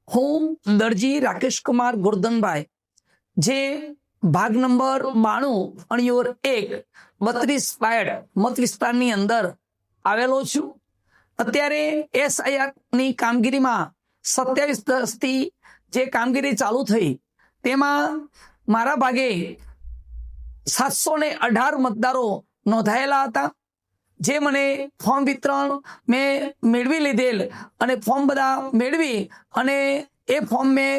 હું દરજી રાકેશ કુમાર ગોરધનભાઈ, જે ભાગ નંબર 92/1 32 મત વિસ્તારની અંદર આવેલો છું. અત્યારે SIR ની કામગીરીમાં 27/10 જે કામગીરી ચાલુ થઈ તેમાં મારા ભાગે 718 મતદારો નોંધાયેલા હતા. જે મને ફોર્મ વિતરણ મેં મેળવી લીધેલ અને ફોર્મ બધા મેળવી અને એ ફોર્મ મેં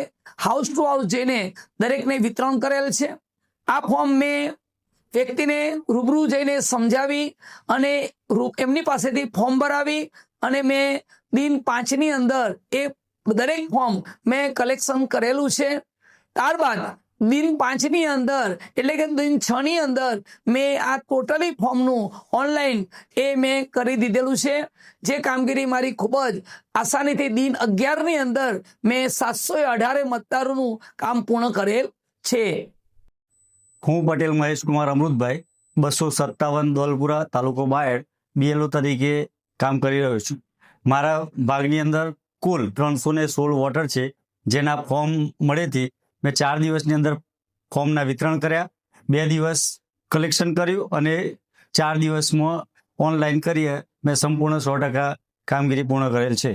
હાઉસ ટુ હાઉસ જઈને દરેકને વિતરણ કરેલ છે. આ ફોર્મ મેં વ્યક્તિને રૂબરૂ જઈને સમજાવી અને એમની પાસેથી ફોર્મ ભરાવી અને મેં દિન 5ની અંદર એ દરેક ફોર્મ મેં કલેક્શન કરેલું છે. ત્યારબાદ દિન 5ની અંદર એટલે કે દિન 6ની અંદર મેં આ ટોટલી ફોર્મનું ઓનલાઈન એ મેં કરી દીધેલું છે. જે કામગીરી મારી ખૂબ જ આસાનીથી દિન 11ની અંદર મેં 718 મતદારોનું કામ પૂર્ણ કરેલ છે. હું પટેલ મહેશ કુમાર અમૃતભાઈ 257 દોલપુરા તાલુકો બાયડ BLO તરીકે કામ કરી રહ્યો છું. મારા ભાગની અંદર કુલ 316 વોટર છે, જેના ફોર્મ મળેથી મેં 4 દિવસની અંદર ફોર્મના વિતરણ કર્યા, 2 દિવસ કલેક્શન કર્યું અને 4 દિવસમાં ઓનલાઈન કરી મેં સંપૂર્ણ 100% કામગીરી પૂર્ણ કરેલ છે.